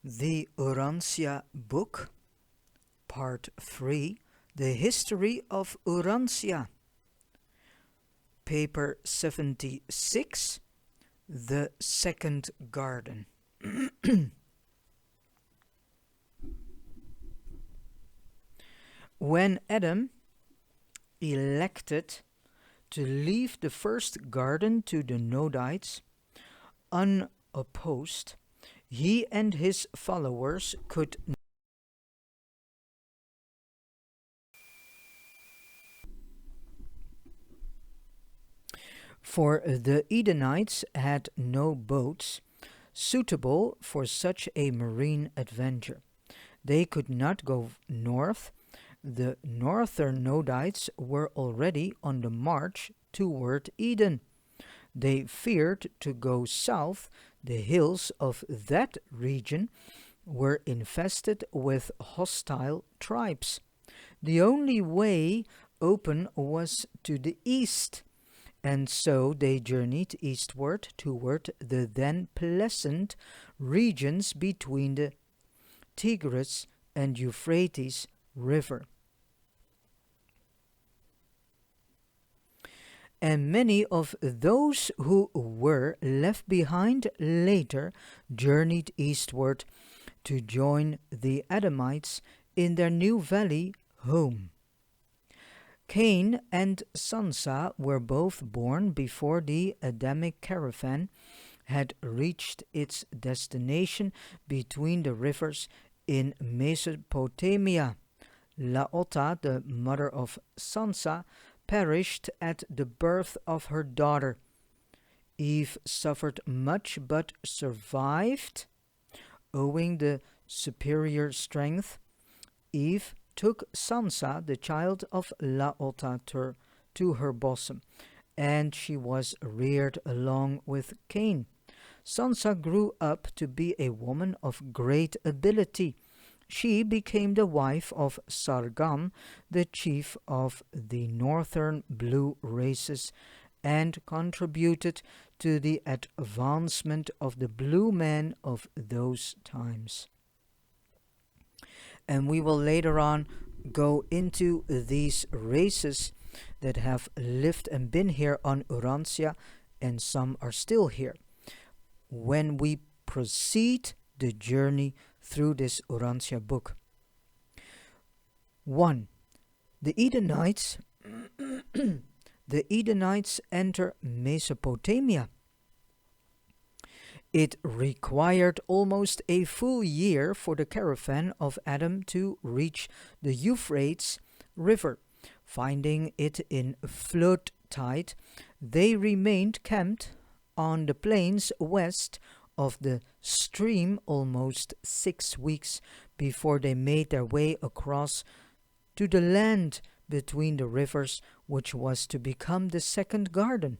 The Urantia Book, Part 3, The History of Urantia, Paper 76, The Second Garden. When Adam elected to leave the first garden to the Nodites unopposed, he and his followers could for the Edenites had no boats suitable for such a marine adventure. They could not go north. The northern Nodites were already on the march toward Eden. They feared to go south. The hills of that region were infested with hostile tribes. The only way open was to the east, and so they journeyed eastward toward the then pleasant regions between the Tigris and Euphrates river. And many of those who were left behind later journeyed eastward to join the Adamites in their new valley home. Cain and Sansa were both born before the Adamic caravan had reached its destination between the rivers in Mesopotamia. Laota, the mother of Sansa, perished at the birth of her daughter. Eve suffered much but survived. Owing the superior strength, Eve took Sansa, the child of Laota, to her bosom, and she was reared along with Cain. Sansa grew up to be a woman of great ability. She became the wife of Sargon, the chief of the northern blue races, and contributed to the advancement of the blue men of those times. And we will later on go into these races that have lived and been here on Urantia, and some are still here, when we proceed the journey through this Urantia book. 1. The Edenites the Edenites enter Mesopotamia. It required almost a full year for the caravan of Adam to reach the Euphrates river. Finding it in flood tide, they remained camped on the plains west of the stream almost 6 weeks before they made their way across to the land between the rivers, which was to become the second garden.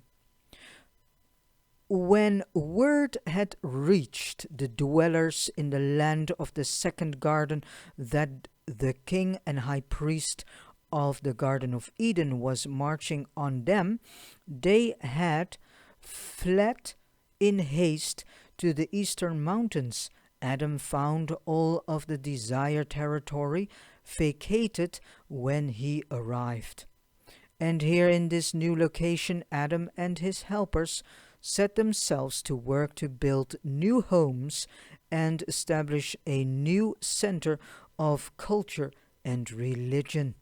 When word had reached the dwellers in the land of the second garden that the king and high priest of the Garden of Eden was marching on them, they had fled in haste to the eastern mountains. Adam found all of the desired territory vacated when he arrived. And here in this new location, Adam and his helpers set themselves to work to build new homes and establish a new center of culture and religion.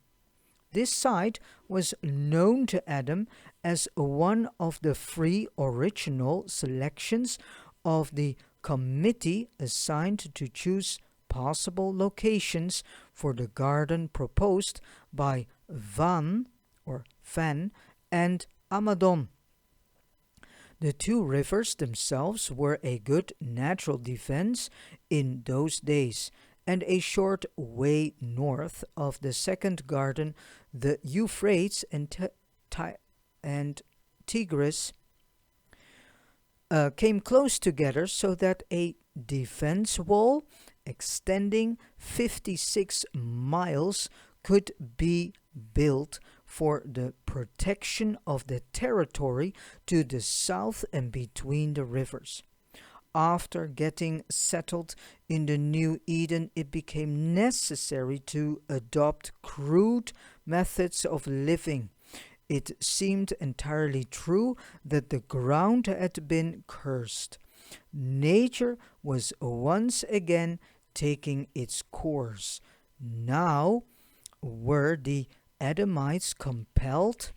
This site was known to Adam as one of the 3 original selections of the committee assigned to choose possible locations for the garden proposed by Van and Amadon. The 2 rivers themselves were a good natural defense in those days, and a short way north of the second garden, the Euphrates and Tigris came close together so that a defense wall extending 56 miles could be built for the protection of the territory to the south and between the rivers. after getting settled in the new Eden, it became necessary to adopt crude methods of living. It seemed entirely true that the ground had been cursed. Nature was once again taking its course. Now were the Adamites compelled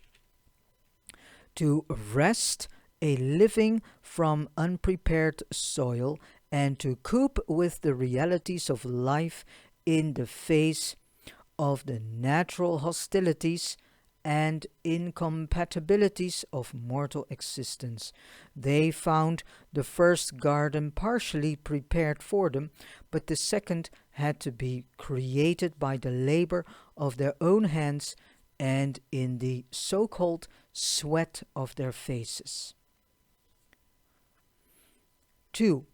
to wrest a living from unprepared soil and to cope with the realities of life in the face of the natural hostilities and incompatibilities of mortal existence. They found the first garden partially prepared for them, but the second had to be created by the labor of their own hands and in the so-called sweat of their faces. 2.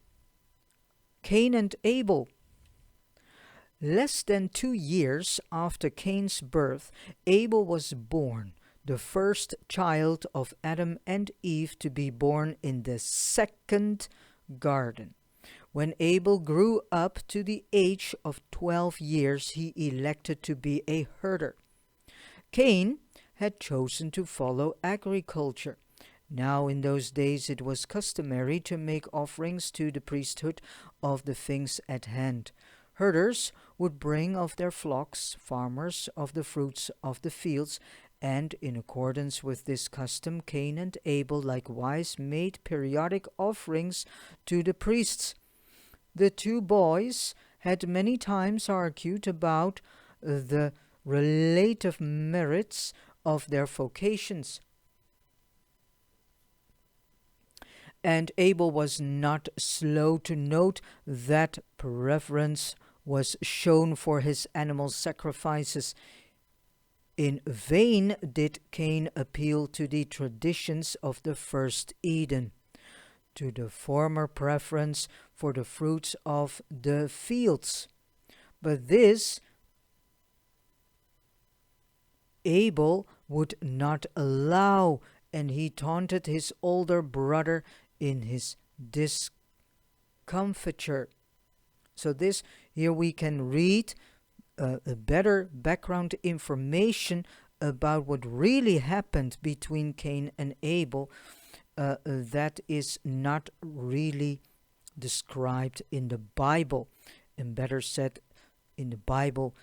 Cain and Abel. Less than 2 years after Cain's birth, Abel was born, the first child of Adam and Eve to be born in the second garden. When Abel grew up to the age of 12 years, he elected to be a herder. Cain had chosen to follow agriculture. Now in those days it was customary to make offerings to the priesthood of the things at hand. Herders would bring of their flocks, farmers of the fruits of the fields, and in accordance with this custom, Cain and Abel likewise made periodic offerings to the priests. The two boys had many times argued about the relative merits of their vocations, and Abel was not slow to note that preference was shown for his animal sacrifices. In vain did Cain appeal to the traditions of the first Eden, to the former preference for the fruits of the fields. But this Abel would not allow, and he taunted his older brother in his discomfiture. So this, here we can read a better background information about what really happened between Cain and Abel that is not really described in the Bible. And better said, in the Bible,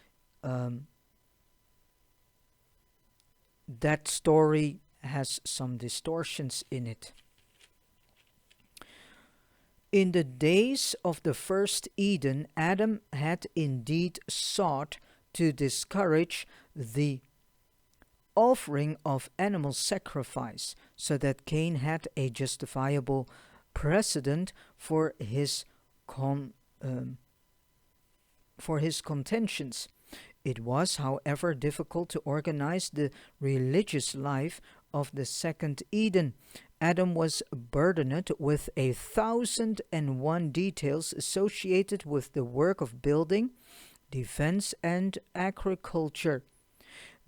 that story has some distortions in it. In the days of the first Eden, Adam had indeed sought to discourage the offering of animal sacrifice, so that Cain had a justifiable precedent for his contentions. It was, however, difficult to organize the religious life of the second Eden. Adam was burdened with 1,001 details associated with the work of building, defense, and agriculture.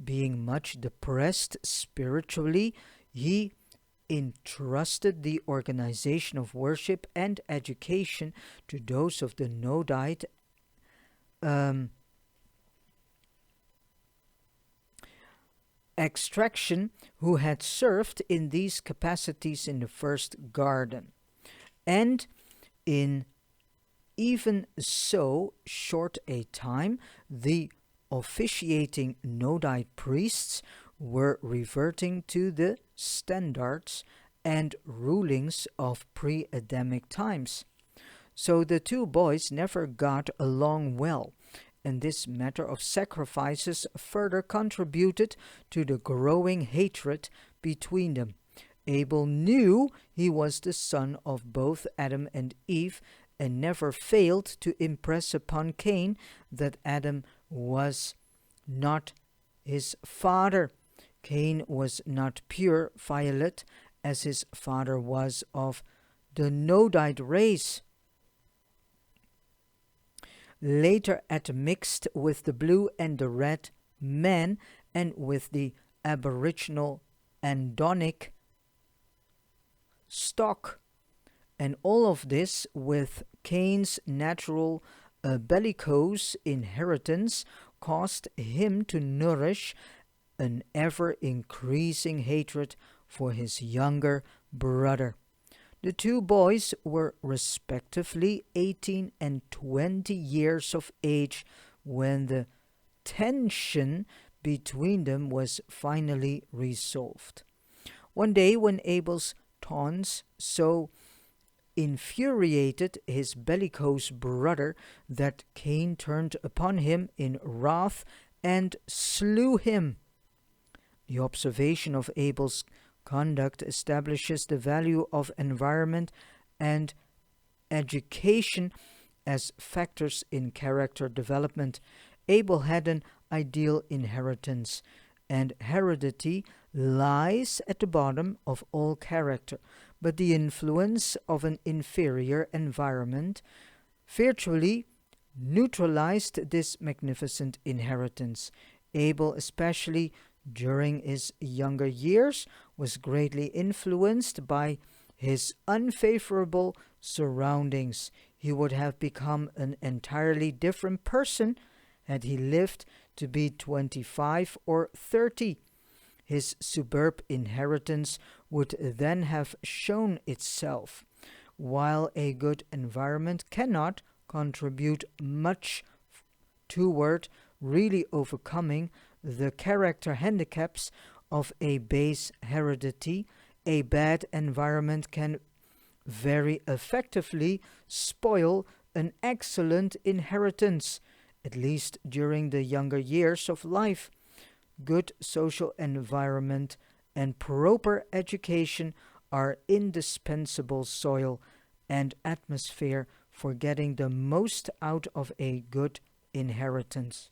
Being much depressed spiritually, he entrusted the organization of worship and education to those of the Nodite extraction who had served in these capacities in the first garden. And in even so short a time, the officiating Nodite priests were reverting to the standards and rulings of pre-Adamic times. So the two boys never got along well, and this matter of sacrifices further contributed to the growing hatred between them. Abel knew he was the son of both Adam and Eve, and never failed to impress upon Cain that Adam was not his father. Cain was not pure violet, as his father was of the Nodite race, later admixed with the blue and the red man and with the aboriginal Andonic stock. And all of this with Cain's natural bellicose inheritance caused him to nourish an ever increasing hatred for his younger brother. The two boys were respectively 18 and 20 years of age when the tension between them was finally resolved. One day, when Abel's taunts so infuriated his bellicose brother that Cain turned upon him in wrath and slew him. The observation of Abel's conduct establishes the value of environment and education as factors in character development. Abel had an ideal inheritance, and heredity lies at the bottom of all character. But the influence of an inferior environment virtually neutralized this magnificent inheritance. Abel, especially during his younger years, was greatly influenced by his unfavorable surroundings. He would have become an entirely different person had he lived to be 25 or 30. His superb inheritance would then have shown itself. While a good environment cannot contribute much toward really overcoming the character handicaps of a base heredity, a bad environment can very effectively spoil an excellent inheritance, at least during the younger years of life. Good social environment and proper education are indispensable soil and atmosphere for getting the most out of a good inheritance.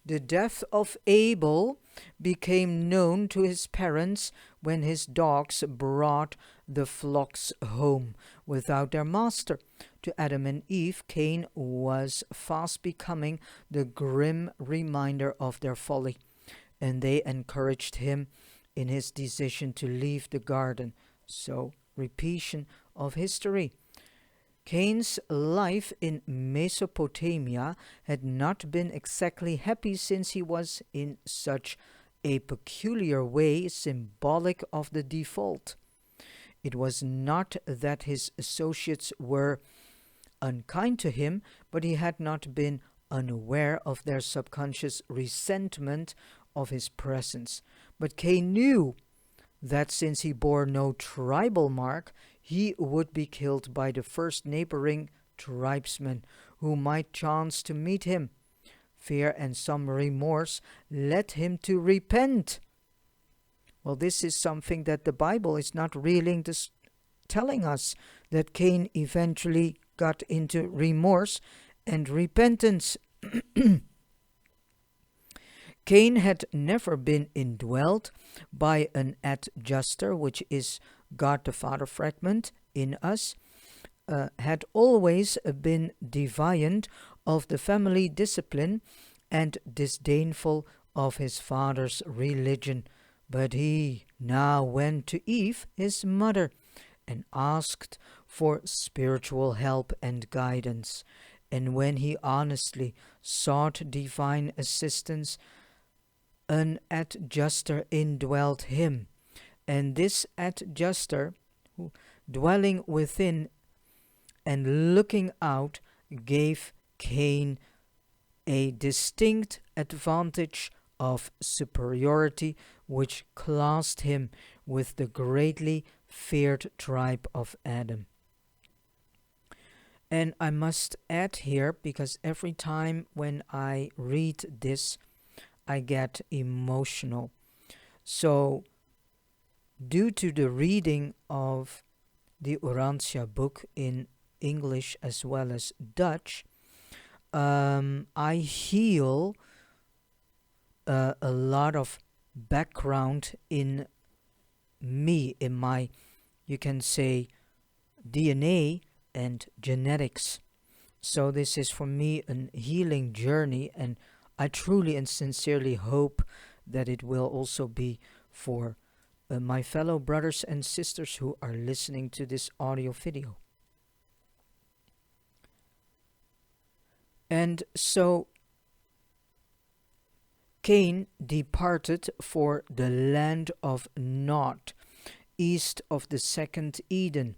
The death of Abel became known to his parents when his dogs brought the flocks home without their master. To Adam and Eve, Cain was fast becoming the grim reminder of their folly, and they encouraged him in his decision to leave the garden. So, repetition of history. Cain's life in Mesopotamia had not been exactly happy, since he was in such a peculiar way symbolic of the default. It was not that his associates were unkind to him, but he had not been unaware of their subconscious resentment of his presence. But Cain knew that since he bore no tribal mark, he would be killed by the first neighboring tribesman who might chance to meet him. Fear and some remorse led him to repent. Well, this is something that the Bible is not really telling us, that Cain eventually got into remorse and repentance. Cain had never been indwelt by an adjuster, which is God the Father fragment in us, had always been defiant of the family discipline and disdainful of his father's religion. But he now went to Eve, his mother, and asked for spiritual help and guidance. And when he honestly sought divine assistance, an adjuster indwelt him. And this adjuster, dwelling within and looking out, gave Cain a distinct advantage of superiority, which classed him with the greatly feared tribe of Adam. And I must add here, because every time when I read this, I get emotional. So, due to the reading of the Urantia book in English as well as Dutch, I heal a lot of background in me, in my, you can say, DNA and genetics. So this is for me a healing journey, and I truly and sincerely hope that it will also be for my fellow brothers and sisters who are listening to this audio video. And so Cain departed for the land of Nod, east of the second Eden.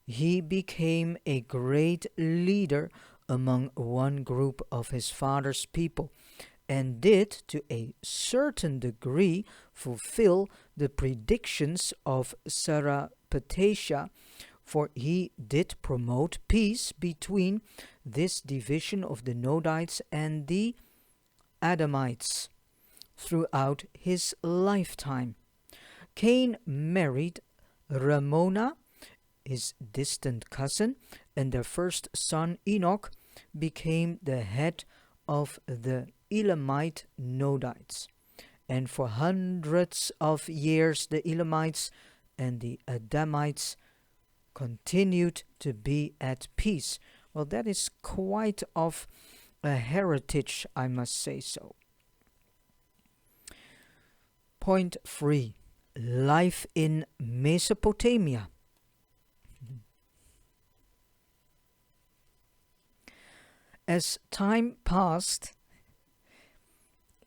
He became a great leader among one group of his father's people, and did, to a certain degree, fulfill the predictions of Saraptatia, for he did promote peace between this division of the Nodites and the Adamites throughout his lifetime. Cain married Ramona, his distant cousin, and their first son Enoch became the head of the Elamite Nodites. And for hundreds of years the Elamites and the Adamites continued to be at peace. Well, that is quite of a heritage, I must say so. Point 3. Life in Mesopotamia. As time passed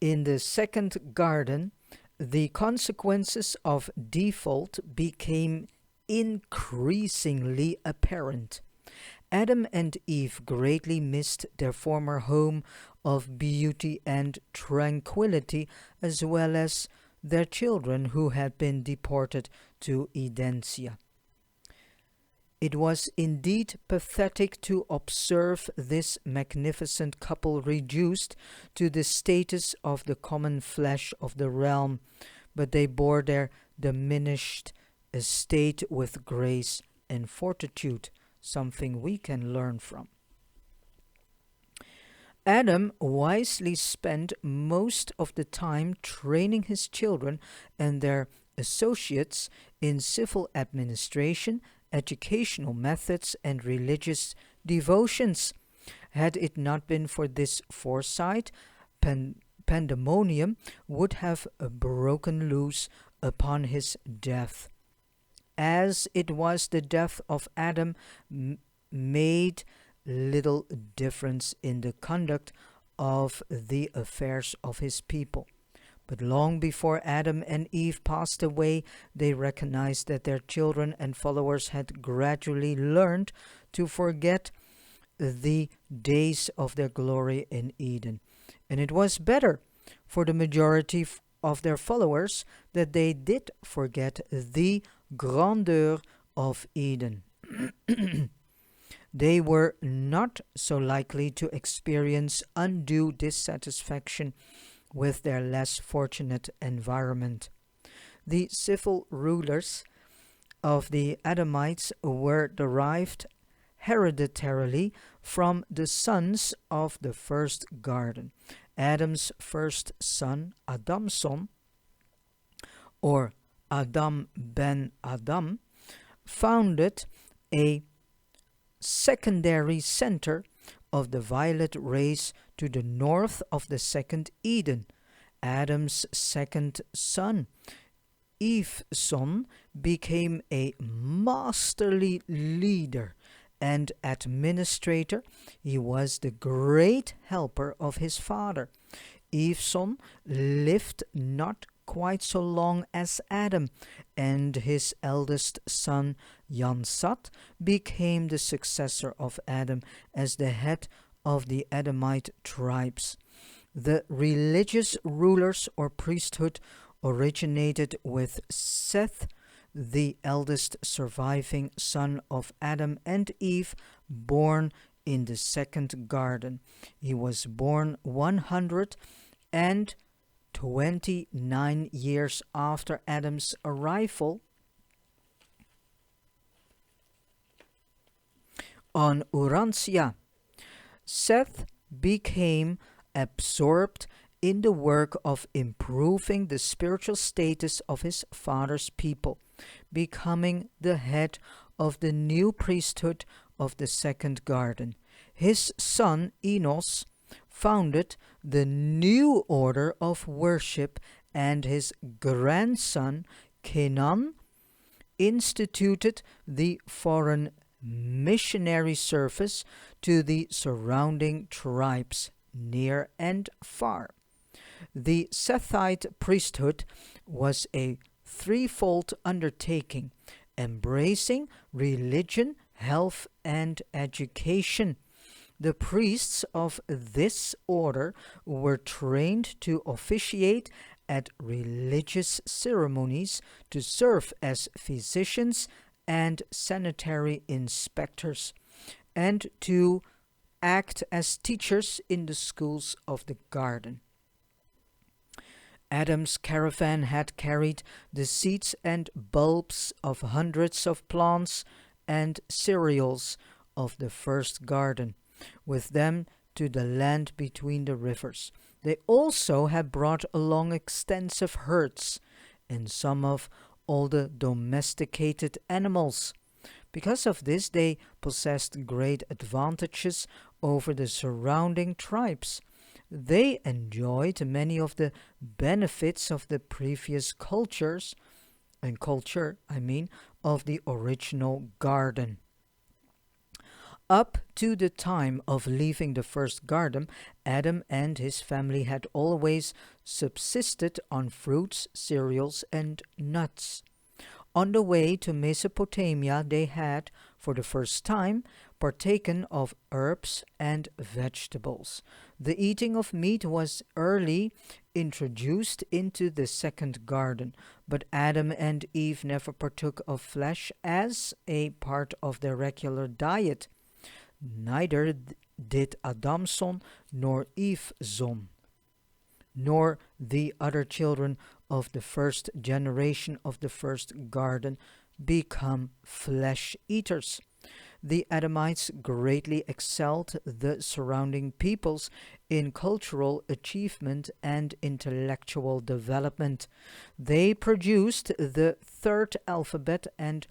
in the second garden, the consequences of default became increasingly apparent. Adam and Eve greatly missed their former home of beauty and tranquility, as well as their children who had been deported to Edencia. It was indeed pathetic to observe this magnificent couple reduced to the status of the common flesh of the realm, but they bore their diminished estate with grace and fortitude, something we can learn from. Adam wisely spent most of the time training his children and their associates in civil administration, educational methods, and religious devotions. Had it not been for this foresight, pandemonium would have broken loose upon his death. As it was, the death of Adam made little difference in the conduct of the affairs of his people. But long before Adam and Eve passed away, they recognized that their children and followers had gradually learned to forget the days of their glory in Eden. And it was better for the majority of their followers that they did forget the grandeur of Eden. They were not so likely to experience undue dissatisfaction with their less fortunate environment. The civil rulers of the Adamites were derived hereditarily from the sons of the first garden. Adam's first son, Adamson, or Adam ben Adam, founded a secondary center of the violet race to the north of the second Eden. Adam's second son, Eveson, became a masterly leader and administrator. He was the great helper of his father. Eveson lived not quite so long as Adam, and his eldest son, Jansat, became the successor of Adam as the head of the Adamite tribes. The religious rulers or priesthood originated with Seth, the eldest surviving son of Adam and Eve, born in the second garden. He was born 129 years after Adam's arrival on Urantia. Seth became absorbed in the work of improving the spiritual status of his father's people, becoming the head of the new priesthood of the second garden. His son Enos founded the new order of worship, and his grandson Canaan instituted the foreign missionary service to the surrounding tribes near and far. The Sethite priesthood was a threefold undertaking, embracing religion, health, and education. The priests of this order were trained to officiate at religious ceremonies, to serve as physicians and sanitary inspectors, and to act as teachers in the schools of the garden. Adam's caravan had carried the seeds and bulbs of hundreds of plants and cereals of the first garden with them to the land between the rivers. They also had brought along extensive herds and some of all the domesticated animals. Because of this, they possessed great advantages over the surrounding tribes. They enjoyed many of the benefits of the previous culture, of the original garden. Up to the time of leaving the first garden, Adam and his family had always subsisted on fruits, cereals, and nuts. On the way to Mesopotamia, they had, for the first time, partaken of herbs and vegetables. The eating of meat was early introduced into the second garden, but Adam and Eve never partook of flesh as a part of their regular diet. Neither did Adamson nor Eveson, nor the other children of the first generation of the first garden become flesh eaters. The Adamites greatly excelled the surrounding peoples in cultural achievement and intellectual development. They produced the third alphabet and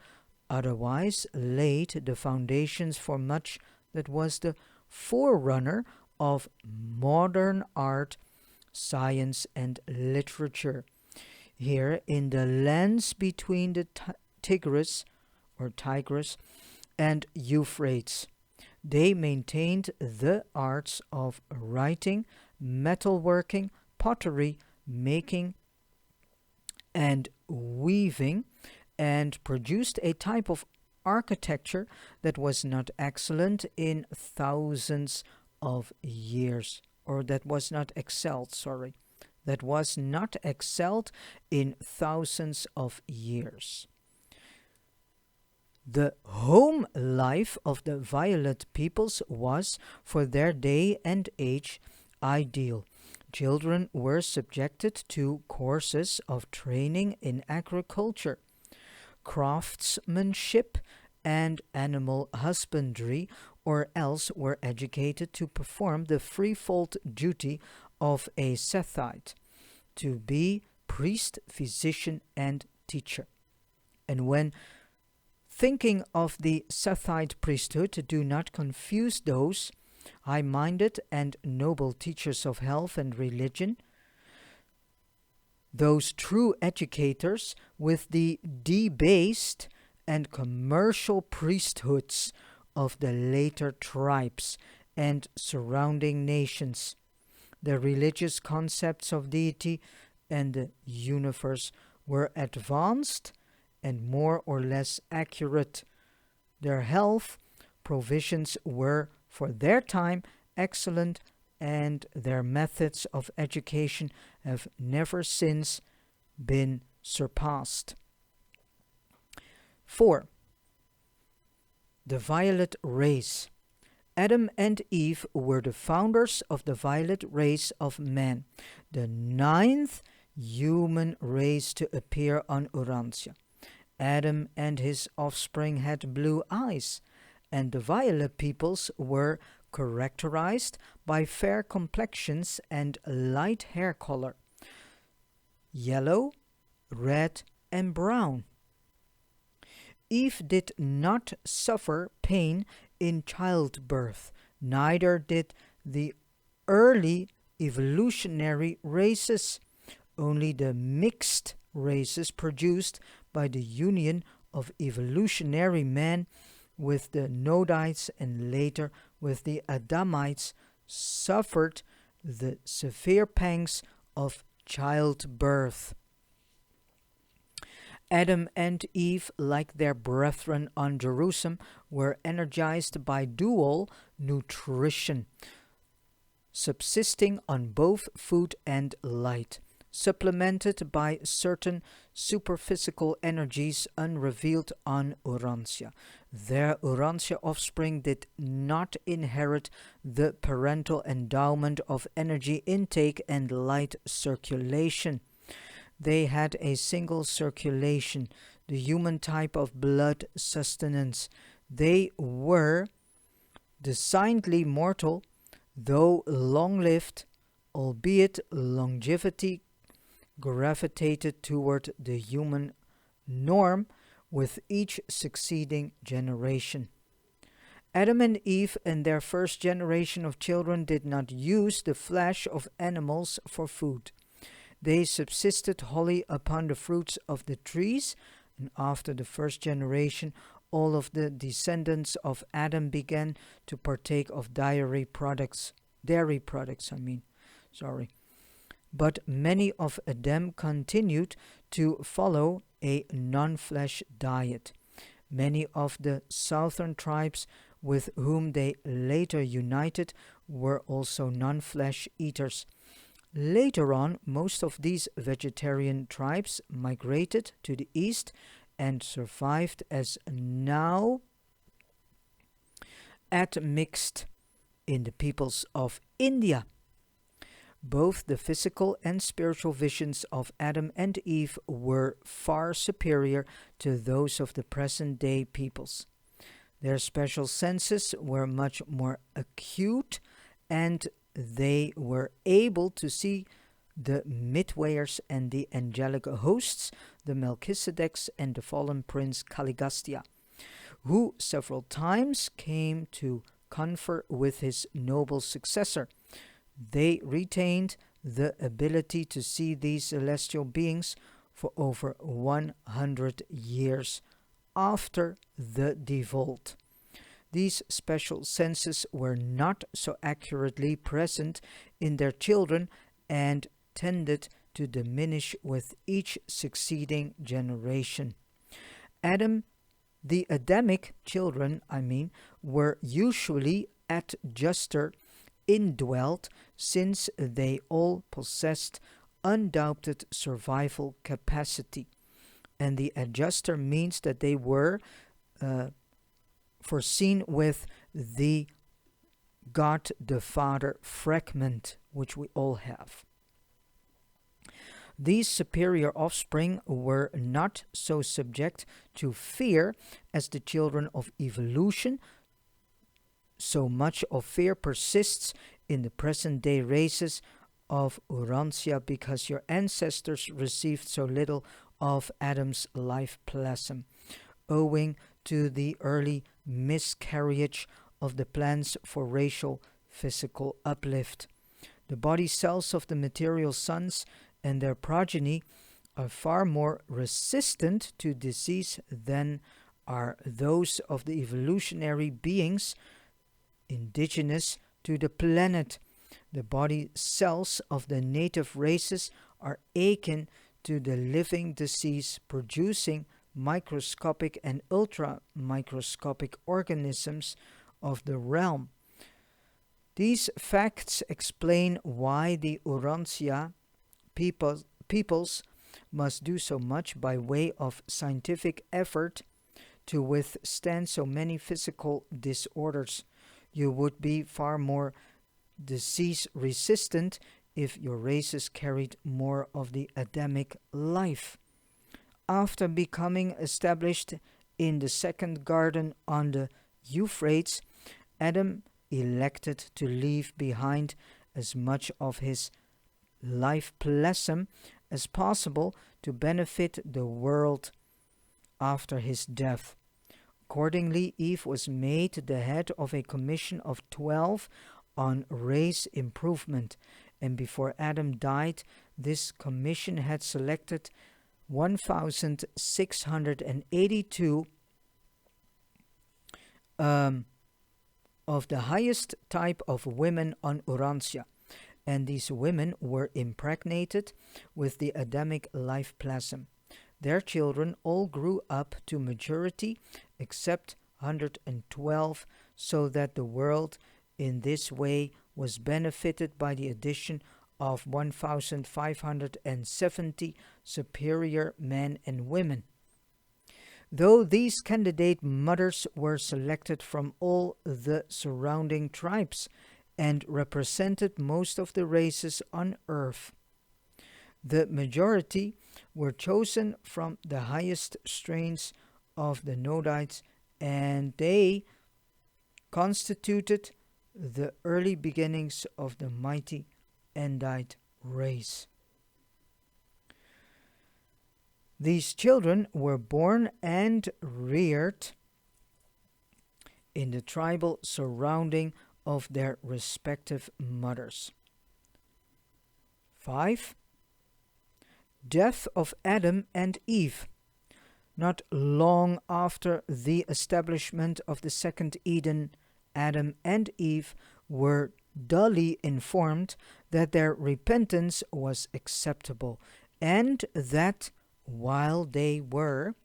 otherwise laid the foundations for much that was the forerunner of modern art, science, and literature. Here in the lands between the Tigris and Euphrates, they maintained the arts of writing, metalworking, pottery making, and weaving, and produced a type of architecture that was not excellent in thousands of years, or that was not excelled, in thousands of years. The home life of the violet peoples was, for their day and age, ideal. Children were subjected to courses of training in agriculture, craftsmanship, and animal husbandry, or else were educated to perform the threefold duty of a Sethite, to be priest, physician, and teacher. And when thinking of the Sethite priesthood, do not confuse those high-minded and noble teachers of health and religion, those true educators, with the debased and commercial priesthoods of the later tribes and surrounding nations. The religious concepts of deity and the universe were advanced and more or less accurate. Their health provisions were, for their time, excellent, and their methods of education have never since been surpassed. 4. The violet race. Adam and Eve were the founders of the violet race of man, the ninth human race to appear on Urantia. Adam and his offspring had blue eyes, and the violet peoples were characterized by fair complexions and light hair color, yellow, red, and brown. Eve did not suffer pain in childbirth, neither did the early evolutionary races. Only the mixed races produced by the union of evolutionary man with the Nodites and later with the Adamites suffered the severe pangs of childbirth. Adam and Eve, like their brethren on Jerusalem, were energized by dual nutrition, subsisting on both food and light, supplemented by certain superphysical energies unrevealed on Urantia. Their Urantia offspring did not inherit the parental endowment of energy intake and light circulation. They had a single circulation, the human type of blood sustenance. They were designedly mortal, though long-lived, albeit longevity gravitated toward the human norm with each succeeding generation. Adam and Eve and their first generation of children did not use the flesh of animals for food. They subsisted wholly upon the fruits of the trees, and after the first generation, all of the descendants of Adam began to partake of dairy products. But many of them continued to follow a non-flesh diet. Many of the southern tribes with whom they later united were also non-flesh eaters. Later on, most of these vegetarian tribes migrated to the east and survived as now admixed in the peoples of India. Both the physical and spiritual visions of Adam and Eve were far superior to those of the present-day peoples. Their special senses were much more acute, and they were able to see the midwayers and the angelic hosts, the Melchizedeks and the fallen prince Caligastia, who several times came to confer with his noble successor. They retained the ability to see these celestial beings for over 100 years after the default. These special senses were not so accurately present in their children and tended to diminish with each succeeding generation. The Adamic children, were usually adjuster indwelt, since they all possessed undoubted survival capacity. And the adjuster means that they were foreseen with the God the Father fragment, which we all have. These superior offspring were not so subject to fear as the children of evolution. So much of fear persists in the present-day races of Urantia because your ancestors received so little of Adam's life plasm, owing to the early miscarriage of the plans for racial physical uplift. The body cells of the material sons and their progeny are far more resistant to disease than are those of the evolutionary beings indigenous to the planet. The body cells of the native races are akin to the living disease producing microscopic and ultra-microscopic organisms of the realm. These facts explain why the Urantia peoples must do so much by way of scientific effort to withstand so many physical disorders. You would be far more disease resistant if your races carried more of the Adamic life. After becoming established in the second garden on the Euphrates, Adam elected to leave behind as much of his life plasm as possible to benefit the world after his death. Accordingly, Eve was made the head of a commission of 12 on race improvement, and before Adam died, this commission had selected 1,682 of the highest type of women on Urantia, and these women were impregnated with the Adamic life plasm. Their children all grew up to maturity except 112, so that the world in this way was benefited by the addition of 1,570 superior men and women. Though these candidate mothers were selected from all the surrounding tribes and represented most of the races on earth, the majority were chosen from the highest strains of the Nodites, and they constituted the early beginnings of the mighty Edentide race. These children were born and reared in the tribal surrounding of their respective mothers. 5. Death of Adam and Eve. Not long after the establishment of the second Eden, Adam and Eve were dully informed that their repentance was acceptable, and that while they were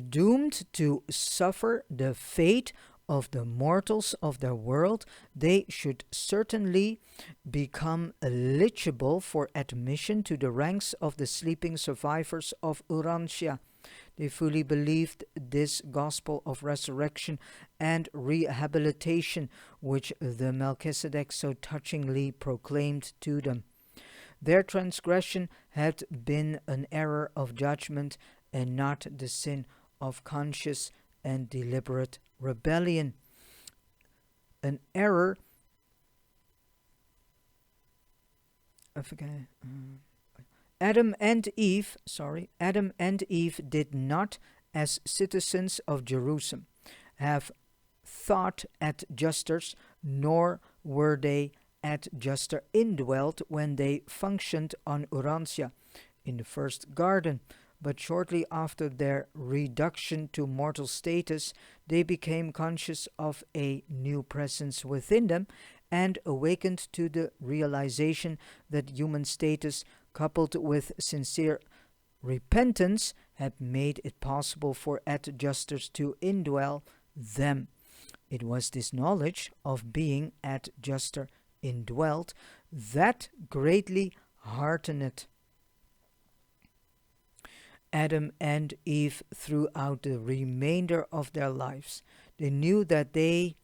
doomed to suffer the fate of the mortals of their world, they should certainly become eligible for admission to the ranks of the sleeping survivors of Urantia. They fully believed this gospel of resurrection and rehabilitation which the Melchizedek so touchingly proclaimed to them. Their transgression had been an error of judgment and not the sin of conscious and deliberate rebellion. An error Adam and Eve did not, as citizens of Jerusalem, have thought adjusters, nor were they adjuster indwelt when they functioned on Urantia in the first garden, but shortly after their reduction to mortal status, they became conscious of a new presence within them and awakened to the realization that human status coupled with sincere repentance had made it possible for adjusters to indwell them. It was this knowledge of being adjuster indwelt that greatly heartened Adam and Eve throughout the remainder of their lives. They knew that they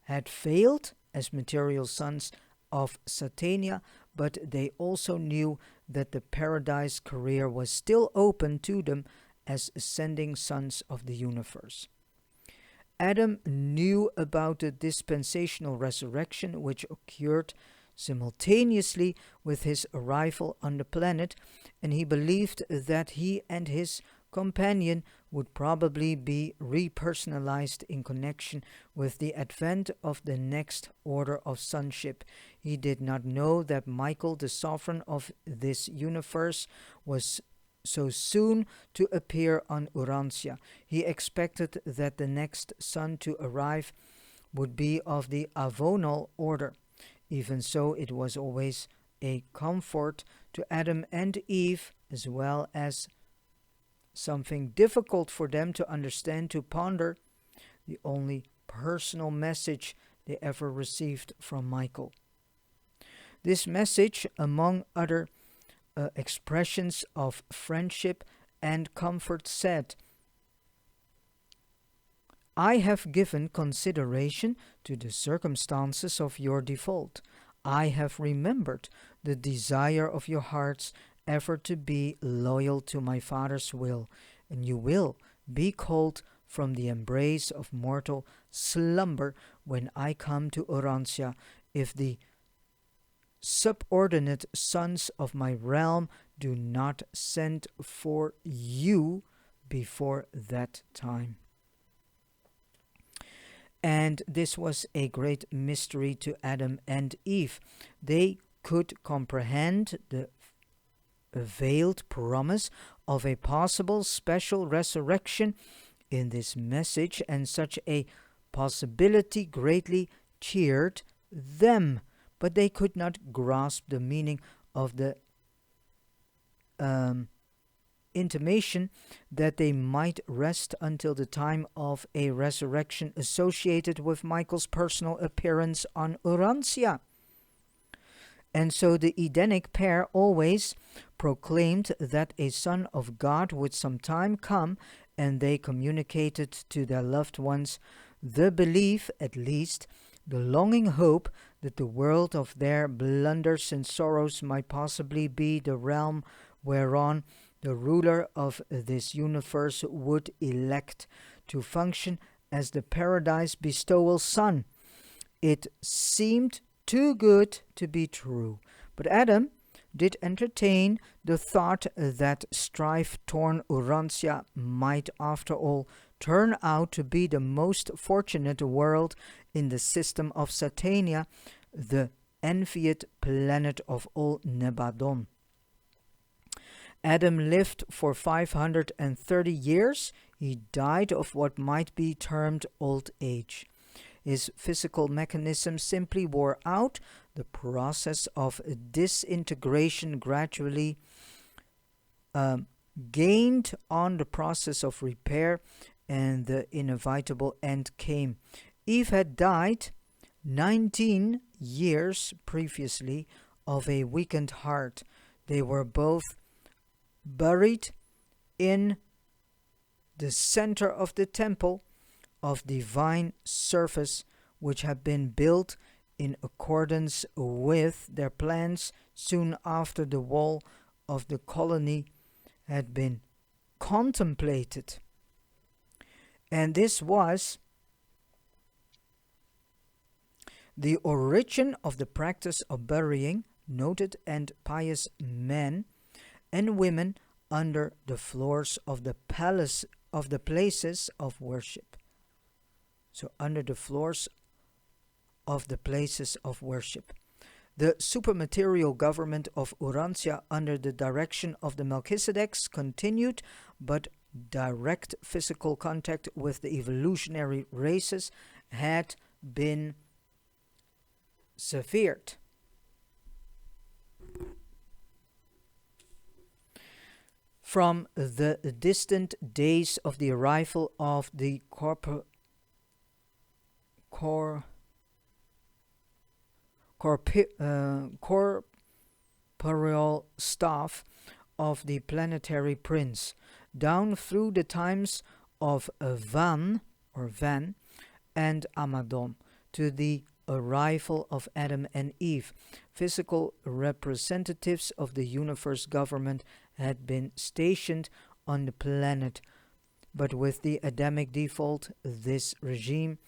had failed as material sons of Satania, but they also knew that the paradise career was still open to them as ascending sons of the universe. Adam knew about the dispensational resurrection which occurred simultaneously with his arrival on the planet, and he believed that he and his companion would probably be repersonalized in connection with the advent of the next order of sonship. He did not know that Michael, the sovereign of this universe, was so soon to appear on Urantia. He expected that the next son to arrive would be of the Avonal order. Even so, it was always a comfort to Adam and Eve, as well as something difficult for them to understand, to ponder the only personal message they ever received from Michael. This message, among other expressions of friendship and comfort, said, "I have given consideration to the circumstances of your default. I have remembered the desire of your hearts ever to be loyal to my Father's will, and you will be called from the embrace of mortal slumber when I come to Urantia, if the subordinate sons of my realm do not send for you before that time." And this was a great mystery to Adam and Eve. They could comprehend the veiled promise of a possible special resurrection in this message, and such a possibility greatly cheered them, but they could not grasp the meaning of the intimation that they might rest until the time of a resurrection associated with Michael's personal appearance on Urantia. And so the Edenic pair always proclaimed that a Son of God would sometime come, and they communicated to their loved ones the belief, at least, the longing hope, that the world of their blunders and sorrows might possibly be the realm whereon the ruler of this universe would elect to function as the paradise bestowal Son. It seemed too good to be true. But Adam did entertain the thought that strife-torn Urantia might, after all, turn out to be the most fortunate world in the system of Satania, the envied planet of all Nebadon. Adam lived for 530 years. He died of what might be termed old age. His physical mechanism simply wore out. The process of disintegration gradually gained on the process of repair, and the inevitable end came. Eve had died 19 years previously of a weakened heart. They were both buried in the center of the temple of divine service, which had been built in accordance with their plans soon after the wall of the colony had been contemplated. And this was the origin of the practice of burying noted and pious men and women under the floors of the palace of the places of worship. So under the floors of the places of worship. The supermaterial government of Urantia under the direction of the Melchizedeks continued, but direct physical contact with the evolutionary races had been severed. From the distant days of the arrival of the corporeal staff of the planetary prince, down through the times of Van and Amadon, to the arrival of Adam and Eve, physical representatives of the universe government had been stationed on the planet, but with the Adamic default, this regime,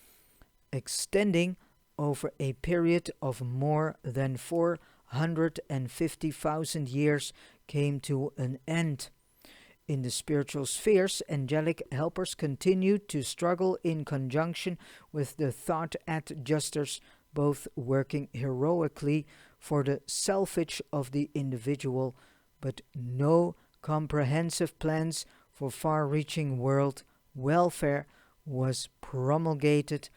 extending over a period of more than 450,000 years, came to an end. In the spiritual spheres, angelic helpers continued to struggle in conjunction with the thought adjusters, both working heroically for the selfish of the individual, but no comprehensive plans for far-reaching world welfare was promulgated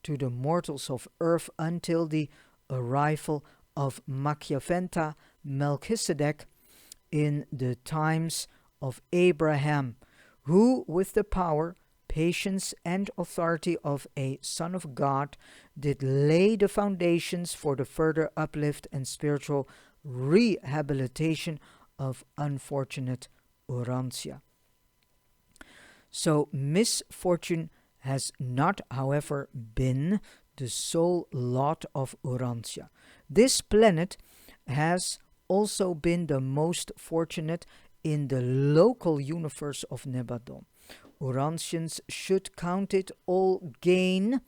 to the mortals of earth until the arrival of Machiaventa Melchizedek in the times of Abraham, who, with the power, patience, and authority of a Son of God, did lay the foundations for the further uplift and spiritual rehabilitation of unfortunate Urantia. So misfortune has not, however, been the sole lot of Urantia. This planet has also been the most fortunate in the local universe of Nebadon. Urantians should count it all gain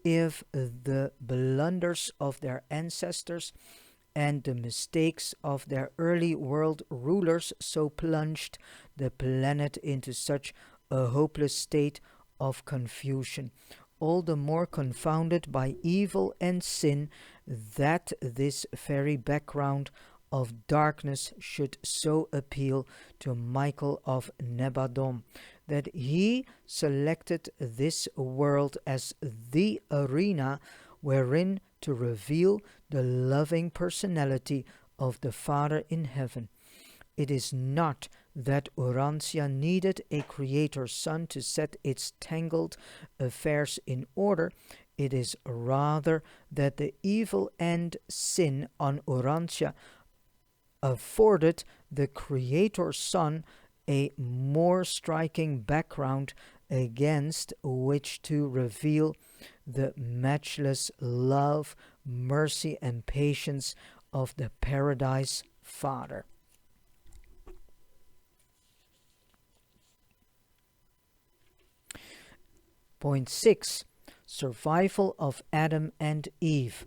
if the blunders of their ancestors and the mistakes of their early world rulers so plunged the planet into such a hopeless state of confusion, all the more confounded by evil and sin, that this very background of darkness should so appeal to Michael of Nebadon that he selected this world as the arena wherein to reveal the loving personality of the Father in heaven. It is not that Urantia needed a creator son to set its tangled affairs in order. It is rather that the evil and sin on Urantia afforded the creator son a more striking background against which to reveal the matchless love, mercy, and patience of the Paradise Father. Point 6. Survival of Adam and Eve.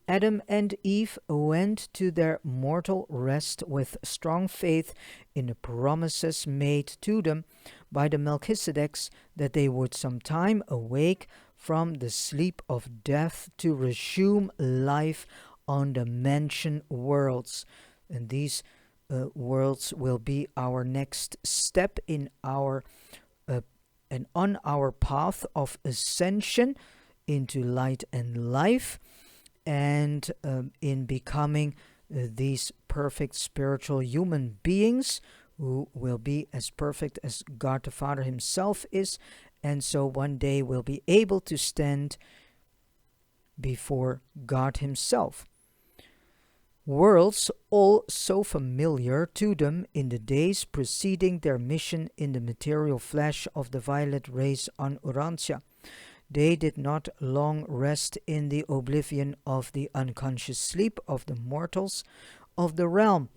Adam and Eve went to their mortal rest with strong faith in the promises made to them by the Melchizedeks that they would sometime awake from the sleep of death to resume life on the mentioned worlds. And these worlds will be our next step in our and on our path of ascension into light and life, and in becoming these perfect spiritual human beings who will be as perfect as God the Father himself is, and so one day will be able to stand before God himself. Worlds all so familiar to them in the days preceding their mission in the material flesh of the violet race on Urantia. They did not long rest in the oblivion of the unconscious sleep of the mortals of the realm.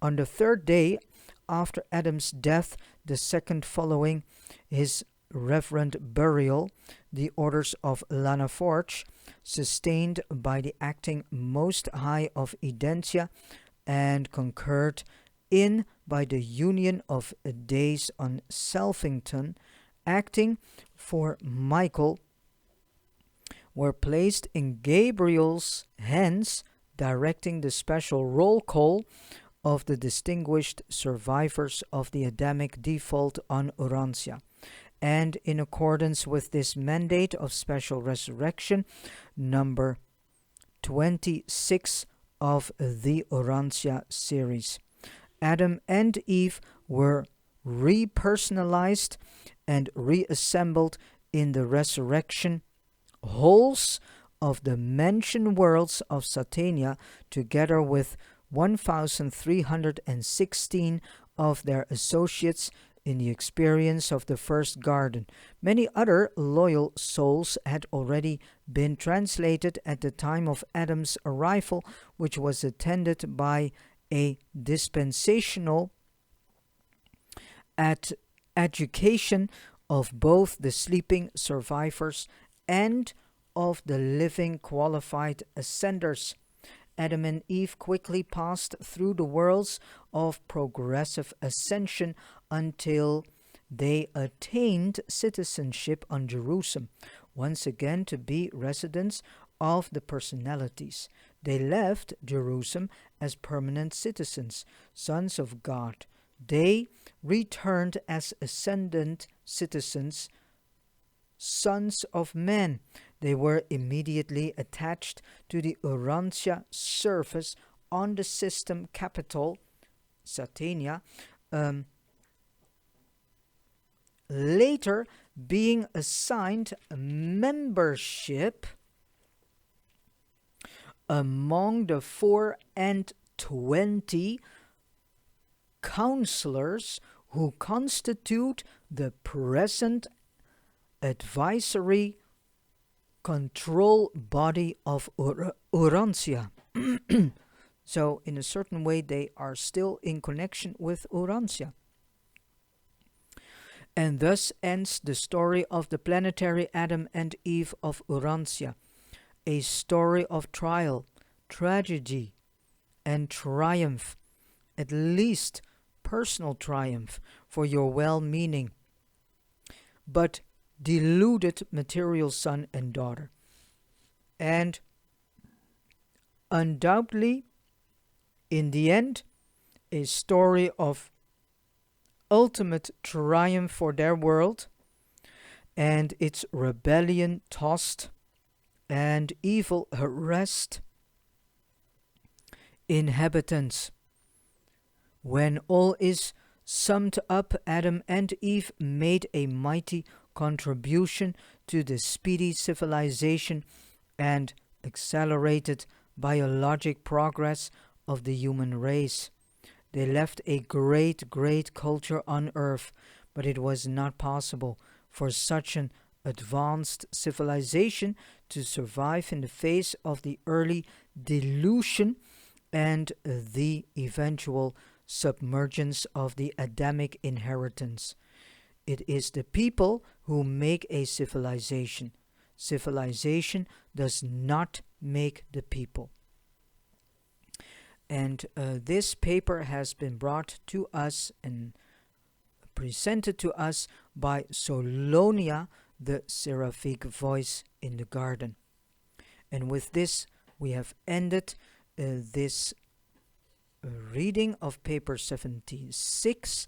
On the third day after Adam's death, the second following his reverent burial, the orders of Lana Forge, sustained by the acting Most High of Edentia and concurred in by the Union of Days on Selfington, acting for Michael, were placed in Gabriel's hands, directing the special roll call of the distinguished survivors of the Adamic default on Urantia. And in accordance with this mandate of special resurrection, number 26 of the Urantia series, Adam and Eve were repersonalized and reassembled in the resurrection halls of the mentioned worlds of Satania, together with 1,316 of their associates in the experience of the first garden. Many other loyal souls had already been translated at the time of Adam's arrival, which was attended by a dispensational education of both the sleeping survivors and of the living qualified ascenders. Adam and Eve quickly passed through the worlds of progressive ascension until they attained citizenship on Jerusalem, once again to be residents of the personalities. They left Jerusalem as permanent citizens, sons of God. They returned as ascendant citizens, sons of men. They were immediately attached to the Urantia service on the system capital, Satania, later being assigned membership among the 24 counselors who constitute the present advisory control body of Urantia. So in a certain way they are still in connection with Urantia. And thus ends the story of the planetary Adam and Eve of Urantia, a story of trial, tragedy, and triumph, at least personal triumph for your well-meaning but deluded material son and daughter. And undoubtedly In the end, a story of ultimate triumph for their world and its rebellion tossed and evil harassed inhabitants. When all is summed up, Adam and Eve made a mighty contribution to the speedy civilization and accelerated biologic progress of the human race. They left a great culture on earth, but it was not possible for such an advanced civilization to survive in the face of the early delusion and the eventual submergence of the Adamic inheritance. It is the people who make a civilization. Civilization does not make the people. And this paper has been brought to us and presented to us by Solonia, the seraphic voice in the garden. And with this, we have ended this reading of paper 76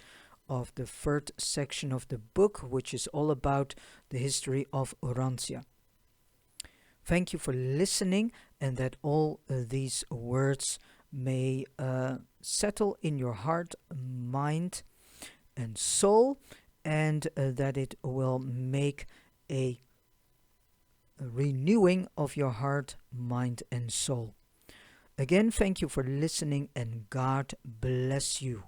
of the third section of the book, which is all about the history of Urantia. Thank you for listening, and that all these words may settle in your heart, mind, and soul, and that it will make a renewing of your heart, mind, and soul. Again, thank you for listening, and God bless you.